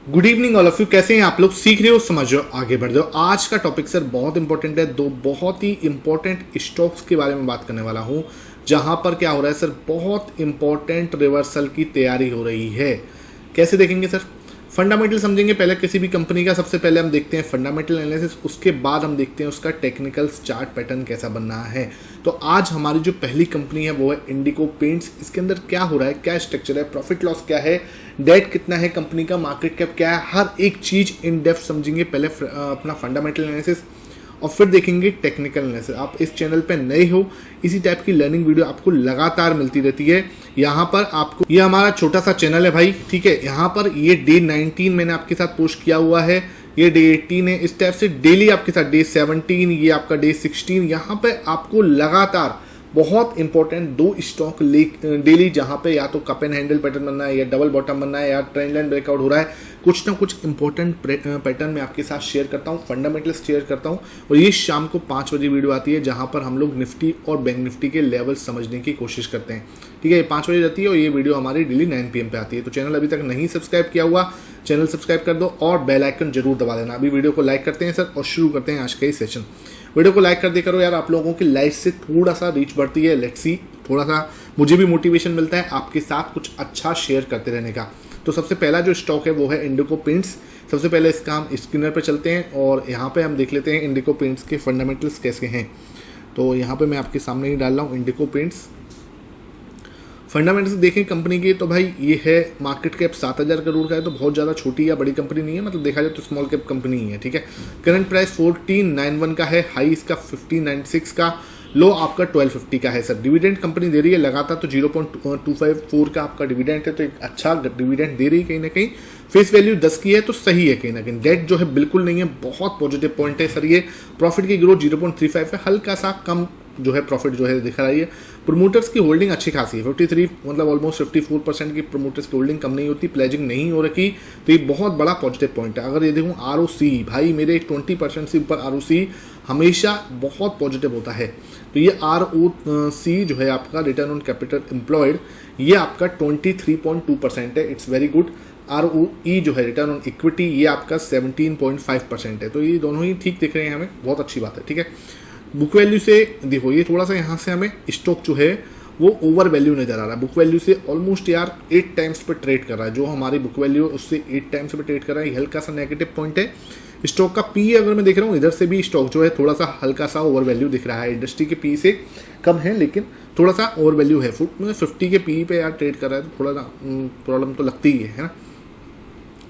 Good evening all of you. कैसे हैं आप लोग? सीख रहे हो, समझ रहे हो, आगे बढ़ रहे हो। आज का टॉपिक सर बहुत इंपॉर्टेंट है। दो बहुत ही इंपॉर्टेंट स्टॉक्स के बारे में बात करने वाला हूं, जहां पर क्या हो रहा है सर, बहुत इंपॉर्टेंट रिवर्सल की तैयारी हो रही है। कैसे देखेंगे सर? फंडामेंटल समझेंगे पहले किसी भी कंपनी का। सबसे पहले हम देखते हैं फंडामेंटल एनालिसिस, उसके बाद हम देखते हैं उसका टेक्निकल चार्ट पैटर्न कैसा बन रहा है। तो आज हमारी जो पहली कंपनी है वो है इंडिको पेंट्स। इसके अंदर क्या हो रहा है, क्या स्ट्रक्चर है, प्रॉफिट लॉस क्या है, डेट कितना है कंपनी का, मार्केट कैप क्या है, हर एक चीज इन डेप्थ समझेंगे। पहले अपना फंडामेंटल एनालिसिस और फिर देखेंगे टेक्निकल एनालिसिस। आप इस चैनल पे नए हो, इसी टाइप की लर्निंग वीडियो आपको लगातार मिलती रहती है। यहाँ पर आपको, ये हमारा छोटा सा चैनल है भाई, ठीक है। यहाँ पर ये डे 19 मैंने आपके साथ पोस्ट किया हुआ है, ये डे 18 है। इस टाइप से डेली आपके साथ डे 17, ये आपका डे 16, यहाँ पे आपको लगातार बहुत इंपॉर्टेंट दो स्टॉक डेली, जहां पे या तो कप एंड हैंडल पैटर्न बनना है, या डबल बॉटम बनना है, या ट्रेंड लाइन ब्रेकआउट हो रहा है, कुछ ना कुछ इंपॉर्टेंट पैटर्न मैं आपके साथ शेयर करता हूं, फंडामेंटल्स शेयर करता हूं। और ये शाम को 5 बजे वीडियो आती है, जहां पर हम लोग निफ्टी और बैंक निफ्टी के लेवल समझने की कोशिश करते हैं, ठीक है। ये 5 बजे रहती है और ये वीडियो हमारी डेली 9 PM पे आती है। तो चैनल अभी तक नहीं सब्सक्राइब किया हुआ, चैनल सब्सक्राइब कर दो और बेल आइकन जरूर दबा देना। अभी वीडियो को लाइक करते हैं सर और शुरू करते हैं आज का ये सेशन। वीडियो को लाइक कर दे करो यार, आप लोगों की लाइक से थोड़ा सा रीच बढ़ती है। लेट्स सी, थोड़ा सा मुझे भी मोटिवेशन मिलता है आपके साथ कुछ अच्छा शेयर करते रहने का। तो सबसे पहला जो स्टॉक है वो है इंडिको पेंट्स। सबसे पहले इसका हम स्क्रीनर पे चलते हैं और यहाँ पे हम देख लेते हैं इंडिको पेंट्स के फंडामेंटल्स कैसे हैं। तो यहाँ पे मैं आपके सामने ही डाल रहा हूँ इंडिको पेंट्स। फंडामेंटल्स देखें कंपनी की, तो भाई ये है मार्केट कैप 7,000 करोड़ का है, तो बहुत ज़्यादा छोटी या बड़ी कंपनी नहीं है, मतलब देखा जाए तो स्मॉल कैप कंपनी ही है, ठीक है। करंट प्राइस 1491 का है, हाई इसका 1596 का, लो आपका 1250 का है सर। डिविडेंड कंपनी दे रही है लगातार, तो 0.254 का आपका डिविडेंड है, तो एक अच्छा डिविडेंड दे रही है कहीं ना कहीं। फेस वैल्यू 10 की है, तो सही है कहीं ना कहीं। डेट जो है बिल्कुल नहीं है, बहुत पॉजिटिव पॉइंट है सर ये। प्रॉफिट की ग्रोथ 0.35 है, हल्का सा कम जो है प्रॉफिट जो है दिखा रही है। प्रोमोटर्स की होल्डिंग अच्छी खासी है, 53 मतलब ऑलमोस्ट 54% की प्रोमोटर्स की होल्डिंग कम नहीं होती, प्लेजिंग नहीं हो रखी, तो ये बहुत बड़ा पॉजिटिव पॉइंट है। अगर ये देखूँ ROC, भाई मेरे 20% से ऊपर ROC हमेशा बहुत पॉजिटिव होता है। तो ये ROC जो है आपका रिटर्न ऑन कैपिटल एम्प्लॉयड, ये आपका 23.2% है, इट्स वेरी गुड। ROE जो है रिटर्न ऑन इक्विटी, ये आपका 17.5% है, तो ये दोनों ही ठीक दिख रहे हैं हमें, बहुत अच्छी बात है, ठीक है। बुक वैल्यू से देखो, ये थोड़ा सा यहाँ से हमें स्टॉक जो है वो ओवर वैल्यू नजर आ रहा है। बुक वैल्यू से ऑलमोस्ट यार 8 टाइम्स पे ट्रेड कर रहा है, जो हमारी बुक वैल्यू है उससे 8 टाइम्स पे ट्रेड कर रहा है, ये हल्का सा नेगेटिव पॉइंट है। स्टॉक का पी अगर मैं देख रहा हूँ, इधर से भी स्टॉक जो है थोड़ा सा हल्का सा ओवर वैल्यू दिख रहा है। इंडस्ट्री के पी से कम है, लेकिन थोड़ा सा ओवर वैल्यू है। 50 के पी पे यार ट्रेड कर रहा है, तो थोड़ा सा प्रॉब्लम तो लगती ही है ना।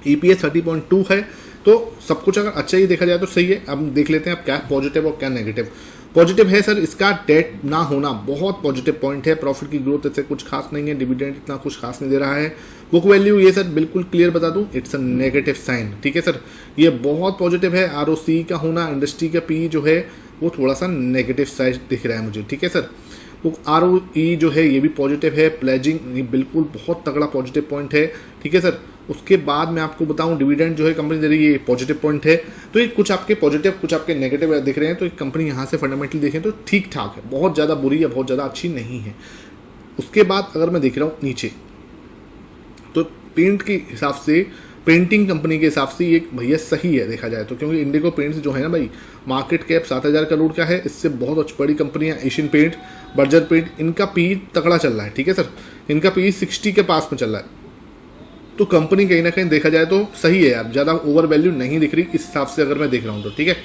EPS 30.2 है, तो सब कुछ अगर अच्छा ही देखा जाए तो सही है। अब देख लेते हैं अब क्या पॉजिटिव और क्या नेगेटिव। पॉजिटिव है सर इसका डेट ना होना, बहुत पॉजिटिव पॉइंट है। प्रॉफिट की ग्रोथ इससे कुछ खास नहीं है, डिविडेंड इतना कुछ खास नहीं दे रहा है। बुक वैल्यू ये सर बिल्कुल क्लियर बता दूं, इट्स अ नेगेटिव साइन, ठीक है सर। ये बहुत पॉजिटिव है। ROC का होना, इंडस्ट्री का पी जो है वो थोड़ा सा नेगेटिव साइड दिख रहा है मुझे, ठीक है सर। ROE जो है ये भी पॉजिटिव है। प्लेजिंग ये बिल्कुल बहुत तगड़ा पॉजिटिव पॉइंट है, ठीक है सर। उसके बाद मैं आपको बताऊं डिविडेंड जो है कंपनी दे रही है, ये पॉजिटिव पॉइंट है। तो ये कुछ आपके पॉजिटिव कुछ आपके नेगेटिव दिख रहे हैं। तो एक कंपनी यहाँ से फंडामेंटली देखें तो ठीक ठाक है, बहुत ज़्यादा बुरी या बहुत ज़्यादा अच्छी नहीं है। उसके बाद अगर मैं देख रहा हूँ नीचे, तो पेंट के हिसाब से, पेंटिंग कंपनी के हिसाब से ये भैया सही है देखा जाए तो, क्योंकि इंडिको पेंट्स जो है ना भाई, मार्केट कैप 7,000 करोड़ का है, इससे बहुत अच्छी बड़ी कंपनियां एशियन पेंट, बर्जर पेंट, इनका पी तगड़ा चल रहा है, ठीक है सर। इनका पी 60 के पास में चल रहा है, तो कंपनी कहीं ना कहीं देखा जाए तो सही है यार, ज़्यादा ओवर वैल्यू नहीं दिख रही इस हिसाब से अगर मैं देख रहा हूँ तो, ठीक है।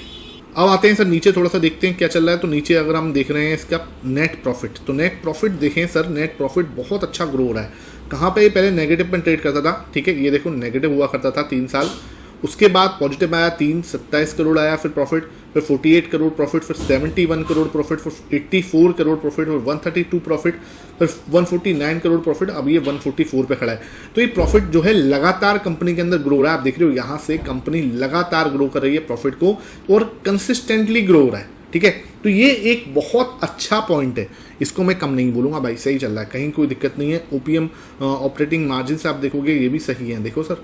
अब आते हैं सर नीचे, थोड़ा सा देखते हैं क्या चल रहा है। तो नीचे अगर हम देख रहे हैं इसका नेट प्रॉफिट, तो नेट प्रॉफिट देखें सर, नेट प्रॉफिट बहुत अच्छा ग्रो हो रहा है। कहाँ पे पहले नेगेटिव में ट्रेड करता था, ठीक है, ये देखो नेगेटिव हुआ करता था 3 साल, उसके बाद पॉजिटिव आया, 27 करोड़ आया फिर प्रॉफिट, फिर 48 करोड़ प्रॉफिट, फिर 71 करोड़ प्रॉफिट, फिर 84 करोड़ प्रॉफिट, फिर 132 प्रॉफिट, फिर 149 करोड़ प्रॉफिट, अब ये 144 पे खड़ा है। तो ये प्रॉफिट जो है लगातार कंपनी के अंदर ग्रो हो रहा है। आप देख रहे हो यहाँ से कंपनी लगातार ग्रो कर रही है प्रॉफिट को, और कंसिस्टेंटली ग्रो हो रहा है, ठीक है। तो ये एक बहुत अच्छा पॉइंट है, इसको मैं कम नहीं बोलूंगा भाई, सही चल रहा है, कहीं कोई दिक्कत नहीं है। OPM ऑपरेटिंग मार्जिन से आप देखोगे ये भी सही है, देखो सर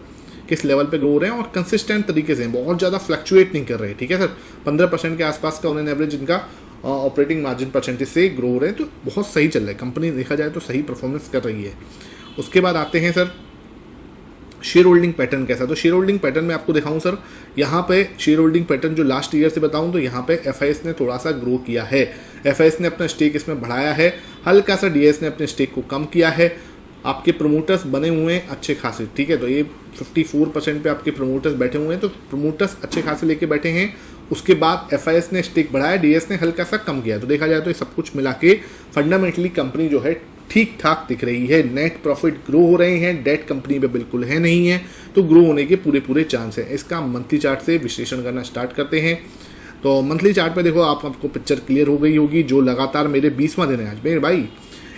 किस लेवल पे ग्रो हो रहे हैं, और कंसिस्टेंट तरीके से बहुत ज़्यादा फ्लक्चुएट नहीं कर रहे, ठीक है सर। 15% के आसपास का ऑन एवरेज इनका ऑपरेटिंग मार्जिन परसेंटेज से ग्रो हो रहे हैं, तो बहुत सही चल रहा है कंपनी, देखा जाए तो सही परफॉर्मेंस कर रही है। उसके बाद आते हैं सर शेयर होल्डिंग पैटर्न कैसा है, तो शेयर होल्डिंग पैटर्न में आपको दिखाऊं सर, यहाँ पे शेयर होल्डिंग पैटर्न जो लास्ट ईयर से बताऊं तो यहाँ पे एफआईएस ने थोड़ा सा ग्रो किया है, एफआईएस ने अपना स्टेक इसमें बढ़ाया है, हल्का सा डीएस ने अपने स्टेक को कम किया है, आपके प्रमोटर्स बने हुए हैं अच्छे खासे, ठीक है, तो ये 54% पे आपके प्रमोटर्स बैठे हुए हैं, तो प्रमोटर्स अच्छे खासे लेके बैठे हैं। उसके बाद एफआईएस ने स्टेक बढ़ाया, डीएस ने हल्का सा कम किया, तो देखा जाए तो ये सब कुछ मिला के फंडामेंटली कंपनी जो है ठीक ठाक दिख रही है, नेट प्रॉफिट ग्रो हो रहे हैं, डेट कंपनी पे बिल्कुल है नहीं है, तो ग्रो होने के पूरे चांस है। इसका मंथली चार्ट से विश्लेषण करना स्टार्ट करते हैं। तो मंथली चार्ट पे देखो आपको पिक्चर क्लियर हो गई होगी, जो लगातार मेरे 20वां दिन है आज मेरे भाई,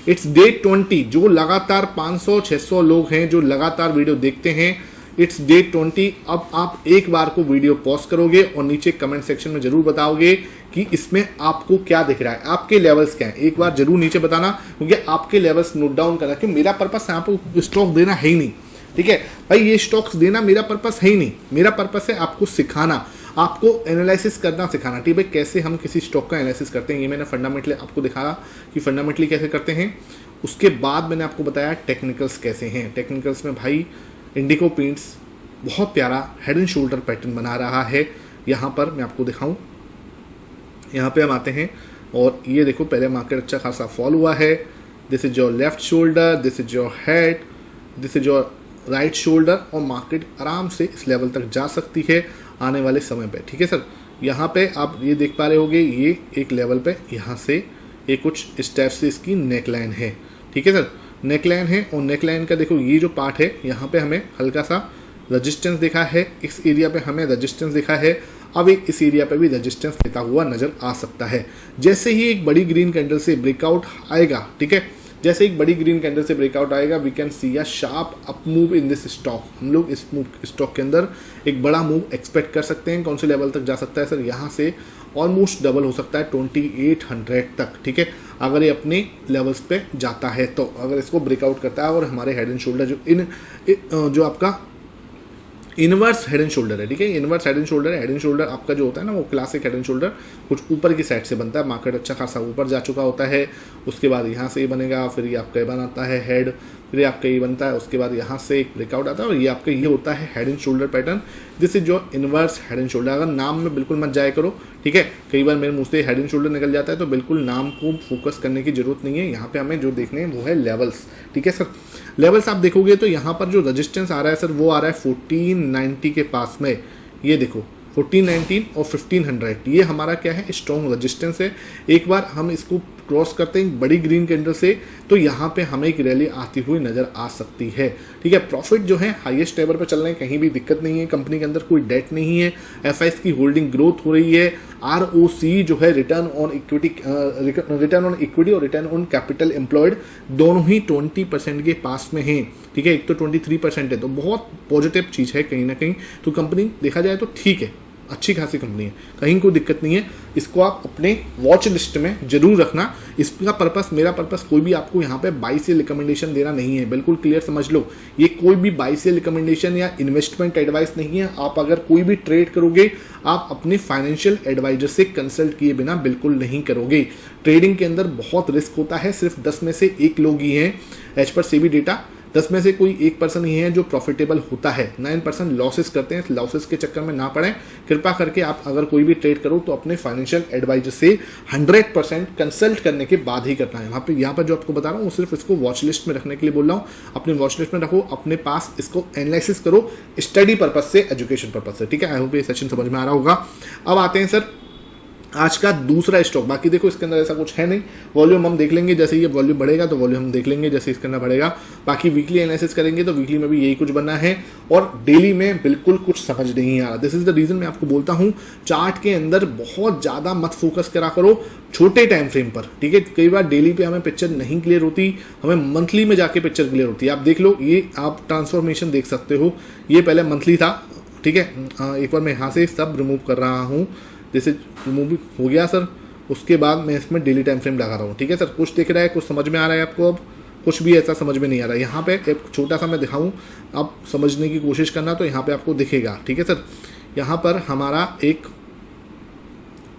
इट्स डे 20, जो लगातार 500-600 लोग हैं जो लगातार वीडियो देखते हैं, इट्स डे 20। अब आप एक बार को वीडियो पॉज करोगे और नीचे कमेंट सेक्शन में जरूर बताओगे कि इसमें आपको क्या दिख रहा है, आपके लेवल्स क्या हैं, एक बार जरूर नीचे बताना, क्योंकि आपके लेवल्स नोट डाउन करना, क्योंकि मेरा पर्पस यहाँ पर स्टॉक देना है ही नहीं, ठीक है भाई, ये स्टॉक्स देना मेरा पर्पस है ही नहीं, मेरा पर्पस है आपको सिखाना, आपको एनालिसिस करना सिखाना, ठीक है, कैसे हम किसी स्टॉक का एनालिसिस करते हैं, ये मैंने फंडामेंटली आपको दिखाया कि फंडामेंटली कैसे करते हैं। उसके बाद मैंने आपको बताया टेक्निकल्स कैसे हैं, टेक्निकल्स में भाई इंडिको पेंट्स बहुत प्यारा हेड एंड शोल्डर पैटर्न बना रहा है, यहाँ पर मैं आपको दिखाऊं, यहाँ पे हम आते हैं और ये देखो पहले मार्केट अच्छा खासा फॉल हुआ है, this is your left shoulder, this is your head, this is your right shoulder, और मार्केट आराम से इस लेवल तक जा सकती है आने वाले समय पे, ठीक है सर। यहाँ पे आप ये देख पा रहे होगे, ये एक लेवल पे यहाँ से ये कुछ इस टाइप से इसकी नेकलाइन है, ठीक है सर, नेकलाइन है, और नेकलाइन का देखो ये जो पार्ट है यहाँ पे हमें हल्का सा रजिस्टेंस दिखा है, इस एरिया पे हमें रजिस्टेंस दिखा है, अब एक इस एरिया पे भी रजिस्टेंस देता हुआ नजर आ सकता है। जैसे ही एक बड़ी ग्रीन कैंडल से ब्रेकआउट आएगा, ठीक है, जैसे एक बड़ी ग्रीन कैंडल से ब्रेकआउट आएगा, we can see a sharp up move in this stock, हम लोग इस स्टॉक के अंदर एक बड़ा मूव एक्सपेक्ट कर सकते हैं। कौन से लेवल तक जा सकता है सर, यहाँ से ऑलमोस्ट डबल हो सकता है 2800 तक, ठीक है, अगर ये अपने लेवल्स पे जाता है तो, अगर इसको ब्रेकआउट करता है और हमारे हेड एंड शोल्डर जो आपका इनवर्स हेड एंड शोल्डर है, ठीक है, इनवर्स हेड एंड शोल्डर है, हेड एंड शोल्डर आपका जो होता है ना वो क्लासिक हेड एंड शोल्डर कुछ ऊपर की साइड से बनता है, मार्केट अच्छा खासा ऊपर जा चुका होता है, उसके बाद यहाँ से ये बनेगा, फिर ये आपका बनाता है हेड, फिर ये आपका ये बनता है, उसके बाद यहाँ से एक ब्रेकआउट आता है और ये आपका ये होता है head and shoulder pattern, this is जो इनवर्स हेड एंड शोल्डर। अगर नाम में बिल्कुल मत जाया करो, ठीक है, कई बार मेरे मुंह से हेड एंड शोल्डर निकल जाता है, तो बिल्कुल नाम को फोकस करने की जरूरत नहीं है, यहाँ पे हमें जो देखने हैं वो है लेवल्स, ठीक है सर। लेवल्स आप देखोगे तो यहाँ पर जो रजिस्टेंस आ रहा है सर वो आ रहा है 1490 के पास में, ये देखो 1419 और 1500, ये हमारा क्या है, स्ट्रॉन्ग रजिस्टेंस है। एक बार हम इसको क्रॉस करते हैं बड़ी ग्रीन कैंडल से, तो यहाँ पे हमें एक रैली आती हुई नजर आ सकती है, ठीक है। प्रॉफिट जो है हाईएस्ट लेवल पर चल रहे हैं, कहीं भी दिक्कत नहीं है, कंपनी के अंदर कोई डेट नहीं है, एफआईएस की होल्डिंग ग्रोथ हो रही है, आरओसी जो है रिटर्न ऑन इक्विटी और रिटर्न ऑन कैपिटल एम्प्लॉयड दोनों ही 20% के पास में हैं, ठीक है, एक तो 23% है, तो बहुत पॉजिटिव चीज़ है कहीं ना कहीं, तो कंपनी देखा जाए तो ठीक है, अच्छी खासी कंपनी है, कहीं कोई दिक्कत नहीं है। इसको आप अपने वॉच लिस्ट में जरूर रखना। इसका पर्पस, मेरा पर्पस कोई भी आपको यहाँ पे बाई से रिकमेंडेशन देना नहीं है, बिल्कुल क्लियर समझ लो, ये कोई भी बाई से रिकमेंडेशन या इन्वेस्टमेंट एडवाइस नहीं है। आप अगर कोई भी ट्रेड करोगे, आप अपने फाइनेंशियल एडवाइजर से कंसल्ट किए बिना बिल्कुल नहीं करोगे। ट्रेडिंग के अंदर बहुत रिस्क होता है, सिर्फ 10 में से 1 लोग ही हैं एज पर सेबी डेटा, 10 में से कोई 1% ही है जो प्रॉफिटेबल होता है, 9% लॉसेस करते हैं। लॉसेस के चक्कर में ना पड़ें, कृपा करके आप अगर कोई भी ट्रेड करो तो अपने फाइनेंशियल एडवाइजर से 100% कंसल्ट करने के बाद ही करना है। यहाँ पर जो आपको बता रहा हूँ वो सिर्फ इसको वॉच लिस्ट में रखने के लिए बोल रहा हूँ, अपने वॉच लिस्ट में रखो, अपने पास इसको एनालिसिस करो स्टडी पर्पज से, एजुकेशन पर्पज से, ठीक है। आई होप ये सेशन समझ में आ रहा होगा। अब आते हैं सर आज का दूसरा स्टॉक। बाकी देखो इसके अंदर ऐसा कुछ है नहीं, वॉल्यूम हम देख लेंगे, जैसे ये वॉल्यूम बढ़ेगा तो वॉल्यूम हम देख लेंगे, जैसे इसके अंदर बढ़ेगा। बाकी वीकली एनालिसिस करेंगे तो वीकली में भी यही कुछ बनना है, और डेली में बिल्कुल कुछ समझ नहीं आ रहा। दिस इज द रीजन मैं आपको बोलता हूँ चार्ट के अंदर बहुत ज़्यादा मत फोकस करा करो छोटे टाइम फ्रेम पर, ठीक है। कई बार डेली पे हमें पिक्चर नहीं क्लियर होती, हमें मंथली में जाके पिक्चर क्लियर होती है। आप देख लो, ये आप ट्रांसफॉर्मेशन देख सकते हो, ये पहले मंथली था, ठीक है। एक बार मैं यहाँ से सब रिमूव कर रहा हूँ, जैसे रिमूव हो गया सर, उसके बाद मैं इसमें डेली टाइम फ्रेम लगा रहा हूँ, ठीक है सर। कुछ दिख रहा है, कुछ समझ में आ रहा है आपको, अब कुछ भी ऐसा समझ में नहीं आ रहा है। यहाँ पे एक छोटा सा मैं दिखाऊँ, आप समझने की कोशिश करना, तो यहाँ पे आपको दिखेगा, ठीक है सर। यहाँ पर हमारा एक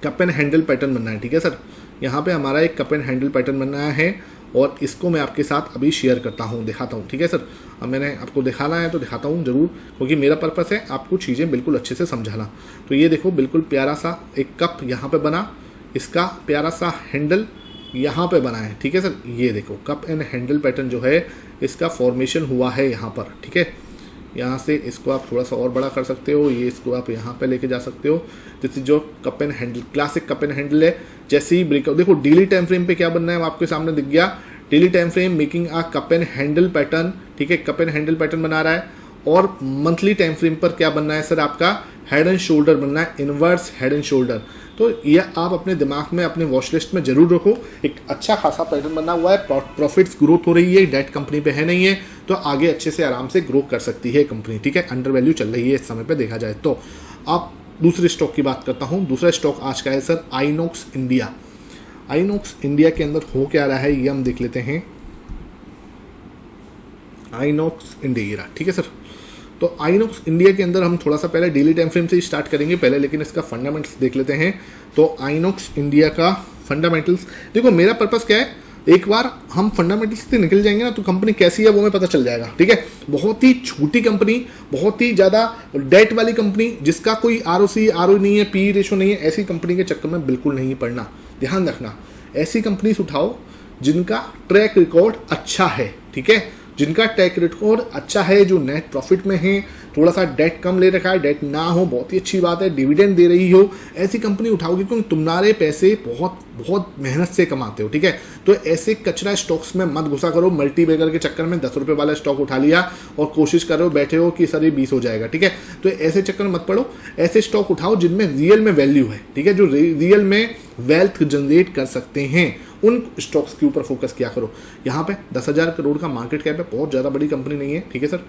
कप एंड हैंडल पैटर्न बनना है, ठीक है सर। यहाँ पे हमारा एक कप एंड हैंडल पैटर्न बनना है, और इसको मैं आपके साथ अभी शेयर करता हूँ, दिखाता हूँ, ठीक है सर। अब मैंने आपको दिखाना है तो दिखाता हूँ ज़रूर, क्योंकि मेरा पर्पस है आपको चीज़ें बिल्कुल अच्छे से समझाना। तो ये देखो बिल्कुल प्यारा सा एक कप यहाँ पे बना, इसका प्यारा सा हैंडल यहाँ पे बना है, ठीक है सर। ये देखो कप एंड हैंडल पैटर्न जो है इसका फॉर्मेशन हुआ है यहाँ पर, ठीक है। यहाँ से इसको आप थोड़ा सा और बड़ा कर सकते हो, ये इसको आप यहाँ पे लेके जा सकते हो। जैसे जो cup and handle classic cup and handle है, जैसे ही ब्रेकआउट देखो डेली टाइम फ्रेम पे क्या बनना है आपके सामने दिख गया। Daily time frame making a cup and handle pattern, ठीक है, कप एंड हैंडल पैटर्न बना रहा है। और मंथली टाइम फ्रेम पर क्या बनना है सर, आपका हेड एंड शोल्डर बनना है, इनवर्स हेड एंड शोल्डर। तो यह आप अपने दिमाग में अपने वॉच लिस्ट में जरूर रखो। एक अच्छा खासा पैटर्न बना हुआ है, प्रॉफिट्स ग्रोथ हो रही है, डेट कंपनी पे है नहीं है, तो आगे अच्छे से आराम से ग्रो कर सकती है कंपनी, ठीक है। अंडर वैल्यू चल रही है इस समय पे देखा जाए तो। आप दूसरे स्टॉक की बात करता हूँ। दूसरा स्टॉक आज का है sir INOX India. INOX India के अंदर हो क्या रहा है ये हम देख लेते हैं। आइनॉक्स इंडिया, ठीक है सर। तो आइनॉक्स इंडिया के अंदर हम थोड़ा सा पहले डेली टाइम फ्रेम से ही स्टार्ट करेंगे पहले, लेकिन इसका फंडामेंटल्स देख लेते हैं। तो आइनॉक्स इंडिया का फंडामेंटल्स देखो, मेरा पर्पस क्या है, एक बार हम फंडामेंटल्स से निकल जाएंगे ना तो कंपनी कैसी है वो हमें पता चल जाएगा, ठीक है। बहुत ही छोटी कंपनी, बहुत ही ज़्यादा डेट वाली कंपनी, जिसका कोई आरओसी नहीं है, पी रेशो नहीं है, ऐसी कंपनी के चक्कर में बिल्कुल नहीं पड़ना। ध्यान रखना, ऐसी कंपनी उठाओ जिनका ट्रैक रिकॉर्ड अच्छा है, ठीक है, जिनका ट्रैक रिकॉर्ड अच्छा है, जो नेट प्रॉफिट में है, थोड़ा सा डेट कम ले रखा है, डेट ना हो बहुत ही अच्छी बात है, डिविडेंड दे रही हो, ऐसी कंपनी उठाओगे क्योंकि तुम्हारे पैसे बहुत बहुत मेहनत से कमाते हो, ठीक है। तो ऐसे कचरा स्टॉक्स में मत घुसा करो। मल्टी बैगर के चक्कर में 10 रुपये वाला स्टॉक उठा लिया और कोशिश करो बैठे हो कि सर ये 20 हो जाएगा, ठीक है। तो ऐसे चक्कर में मत पड़ो, ऐसे स्टॉक उठाओ जिनमें रियल में वैल्यू है, ठीक है, जो रियल में वेल्थ जनरेट कर सकते हैं, उन स्टॉक्स के ऊपर फोकस किया करो। यहाँ पे 10,000 करोड़ का मार्केट कैप है, बहुत ज़्यादा बड़ी कंपनी नहीं है, ठीक है सर।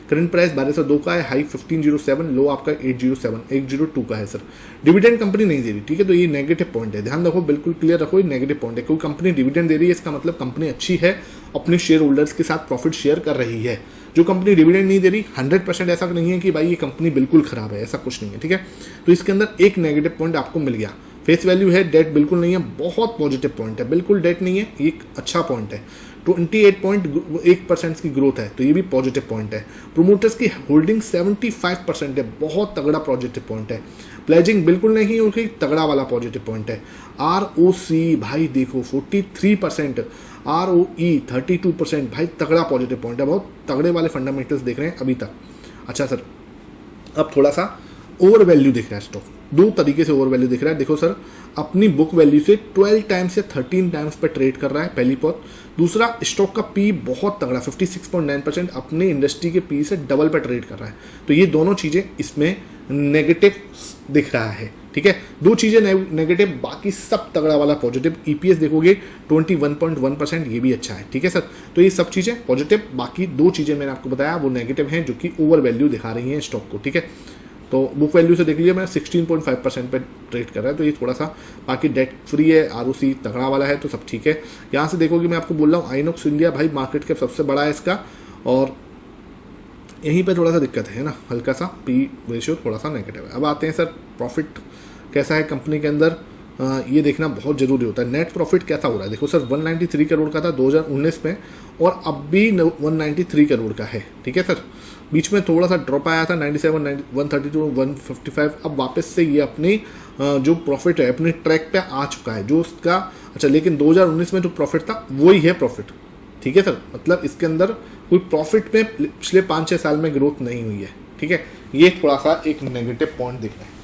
करंट प्राइस 1202 का है, हाई 1507, लो आपका 802 का है सर। डिविडेंड कंपनी नहीं दे रही, ठीक है, तो ये नेगेटिव पॉइंट है, ध्यान रखो, बिल्कुल क्लियर रखो, ये नेगेटिव पॉइंट है। कोई कंपनी डिविडेंड दे रही है इसका मतलब कंपनी अच्छी है, अपने शेयर होल्डर्स के साथ प्रॉफिट शेयर कर रही है। जो कंपनी डिविडेंड नहीं दे रही 100% ऐसा नहीं है कि भाई ये कंपनी बिल्कुल खराब है, ऐसा कुछ नहीं है, ठीक है। तो इसके अंदर एक नेगेटिव पॉइंट आपको मिल गया। फेस वैल्यू है, डेट बिल्कुल नहीं है, बहुत पॉजिटिव पॉइंट है, बिल्कुल डेट नहीं है, ये एक अच्छा पॉइंट है। 28.1% की ग्रोथ है, तो ये भी पॉजिटिव पॉइंट है। प्रोमोटर्स की होल्डिंग 75% है, बहुत तगड़ा पॉजिटिव पॉइंट है। प्लेजिंग बिल्कुल नहीं है, तगड़ा वाला पॉजिटिव पॉइंट है। ROC भाई देखो 43%, ROE 32%, भाई तगड़ा पॉजिटिव पॉइंट है, बहुत तगड़े वाले फंडामेंटल्स देख रहे हैं अभी तक। अच्छा सर, अब थोड़ा सा ओवर वैल्यू दिख रहा है स्टॉक, दो तरीके से ओवर वैल्यू दिख रहा है। देखो सर, अपनी बुक वैल्यू से 12 टाइम्स या 13 टाइम्स पे ट्रेड कर रहा है, पहली बात। दूसरा, स्टॉक का पी बहुत तगड़ा 56.9%, अपने इंडस्ट्री के पी से डबल पे ट्रेड कर रहा है। तो ये दोनों चीज़ें इसमें नेगेटिव दिख रहा है, ठीक है। दो चीज़ें नेगेटिव, बाकी सब तगड़ा वाला पॉजिटिव। EPS देखोगे 21.1%, ये भी अच्छा है, ठीक है सर। तो ये सब चीज़ें पॉजिटिव, बाकी दो चीज़ें मैंने आपको बताया वो नेगेटिव हैं, जो कि ओवर वैल्यू दिखा रही हैं स्टॉक को, ठीक है। तो बुक वैल्यू से देख लीजिए, मैं 16.5% पे ट्रेड कर रहा है, तो ये थोड़ा सा, बाकी डेट फ्री है, ROC तगड़ा वाला है, तो सब ठीक है। यहाँ से देखोगे मैं आपको बोल रहा हूँ, आइनॉक्स इंडिया भाई मार्केट कैप सबसे बड़ा है इसका, और यहीं पे थोड़ा सा दिक्कत है ना, हल्का सा पी रेशियो थोड़ा सा नेगेटिव है। अब आते हैं सर, प्रॉफिट कैसा है कंपनी के अंदर, ये देखना बहुत ज़रूरी होता है। नेट प्रॉफिट कैसा हो रहा है, देखो सर 193 करोड़ का था 2019 में, और अब भी 193 करोड़ का है, ठीक है सर। बीच में थोड़ा सा ड्रॉप आया था 97, 132, 155, अब वापस से ये अपनी जो प्रॉफिट है अपने ट्रैक पे आ चुका है, जो उसका अच्छा। लेकिन 2019 में जो प्रॉफिट था वही है प्रॉफिट, ठीक है सर। मतलब इसके अंदर कोई प्रॉफिट में पिछले 5-6 साल में ग्रोथ नहीं हुई है, ठीक है। ये थोड़ा सा एक नेगेटिव पॉइंट दिख रहा है,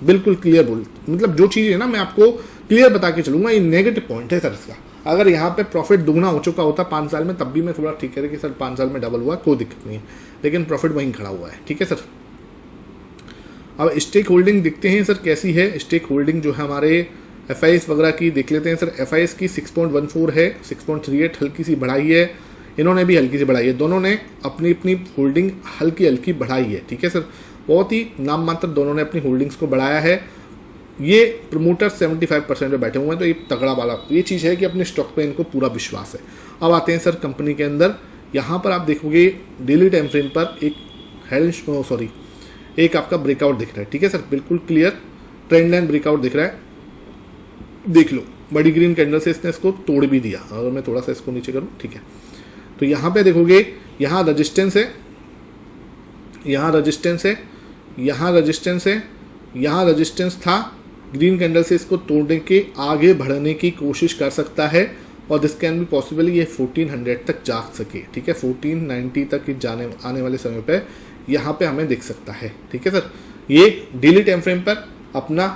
बिल्कुल क्लियर बोल, मतलब जो चीज़ है ना मैं आपको क्लियर बता के चलूँगा, ये नेगेटिव पॉइंट है सर इसका। अगर यहाँ पे प्रॉफिट दुगना हो चुका होता 5 साल में, तब भी मैं थोड़ा ठीक है कि सर 5 साल में डबल हुआ, कोई दिक्कत नहीं है, लेकिन प्रॉफिट वहीं खड़ा हुआ है, ठीक है सर। अब स्टेक होल्डिंग देखते हैं सर कैसी है। स्टेक होल्डिंग जो है हमारे FIS वगैरह की देख लेते हैं सर। FIS की 6.14 है, 6.38 हल्की सी बढ़ाई है, इन्होंने भी हल्की सी बढ़ाई है, दोनों ने अपनी अपनी होल्डिंग हल्की हल्की बढ़ाई है, ठीक है सर। बहुत ही नाम मात्र दोनों ने अपनी होल्डिंग्स को बढ़ाया है। ये प्रमोटर 75% पे बैठे हुए हैं, तो ये तगड़ा वाला ये चीज़ है कि अपने स्टॉक पे इनको पूरा विश्वास है। अब आते हैं सर कंपनी के अंदर, यहाँ पर आप देखोगे डेली टाइम फ्रेम पर एक आपका ब्रेकआउट दिख रहा है, ठीक है सर, बिल्कुल क्लियर ट्रेंड लाइन ब्रेकआउट दिख रहा है, देख लो बड़ी ग्रीन कैंडल से इसने इसको तोड़ भी दिया। अगर मैं थोड़ा सा इसको नीचे करूँ, ठीक है, तो यहाँ पे देखोगे यहाँ रजिस्टेंस है, यहाँ रजिस्टेंस है, यहाँ रजिस्टेंस है, यहाँ रजिस्टेंस था। ग्रीन कैंडल से इसको तोड़ने के आगे बढ़ने की कोशिश कर सकता है और दिस कैन बी पॉसिबल ये 1400 तक जा सके, ठीक है, 1490 तक जाने आने वाले समय पे यहाँ पे हमें दिख सकता है, ठीक है सर। ये डेली टाइम फ्रेम पर अपना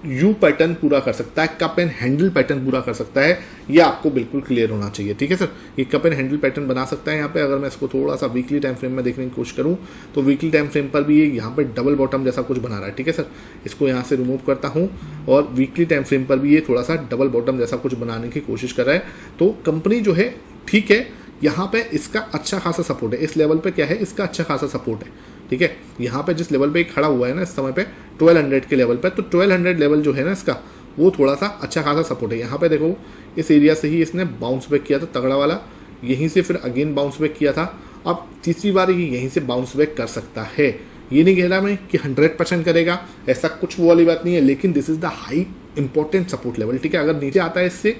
यू पैटर्न पूरा कर सकता है, कप एंड हैंडल पैटर्न पूरा कर सकता है, ये आपको बिल्कुल क्लियर होना चाहिए, ठीक है सर। ये कप एंड हैंडल पैटर्न बना सकता है यहाँ पे। अगर मैं इसको थोड़ा सा वीकली टाइम फ्रेम में देखने की कोशिश करूँ तो वीकली टाइम फ्रेम पर भी ये यहाँ पे डबल बॉटम जैसा कुछ बना रहा है, ठीक है सर। इसको यहाँ से रिमूव करता हूँ और वीकली टाइम फ्रेम पर भी ये थोड़ा सा डबल बॉटम जैसा कुछ बनाने की कोशिश कर रहा है। तो कंपनी जो है ठीक है, यहाँ पे इसका अच्छा खासा सपोर्ट है, इस लेवल पे क्या है, इसका अच्छा खासा सपोर्ट है, ठीक है। यहाँ पे जिस लेवल पे खड़ा हुआ है ना इस समय पे 1200 के लेवल पे, तो 1200 लेवल जो है ना इसका वो थोड़ा सा अच्छा खासा सपोर्ट है। यहाँ पे देखो इस एरिया से ही इसने बाउंस बैक किया था तगड़ा वाला, यहीं से फिर अगेन बाउंस बैक किया था, अब तीसरी बार ही यहीं से बाउंस बैक कर सकता है। ये नहीं कह रहा मैं कि 100% करेगा, ऐसा कुछ वो वाली बात नहीं है, लेकिन this is the high important support level, ठीक है। अगर नीचे आता है इससे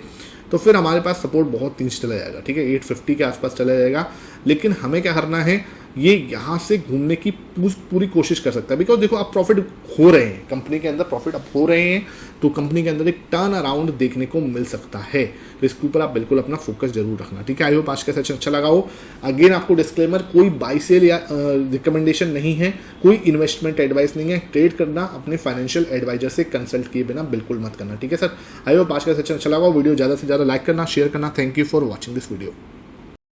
तो फिर हमारे पास सपोर्ट बहुत नीचे चला जाएगा, ठीक है, 850 के आसपास चला जाएगा। लेकिन हमें क्या करना है, ये यहाँ से घूमने की पूरी कोशिश कर सकता है, बिकॉज देखो अब प्रॉफिट हो रहे हैं, कंपनी के अंदर प्रॉफिट अब हो रहे हैं, तो कंपनी के अंदर एक टर्न अराउंड देखने को मिल सकता है। तो इसके ऊपर आप बिल्कुल अपना फोकस जरूर रखना, ठीक है। आई होप आज का सेशन अच्छा लगा हो। अगेन आपको डिस्क्लेमर, कोई बाई सेल या रिकमेंडेशन नहीं है, कोई इन्वेस्टमेंट एडवाइस नहीं है। ट्रेड करना अपने फाइनेंशियल एडवाइजर से कंसल्ट किए बिना बिल्कुल मत करना, ठीक है सर। आई होप आज का सेशन अच्छा लगा हो। वीडियो ज़्यादा से ज़्यादा लाइक करना, शेयर करना। Thank you for watching this video.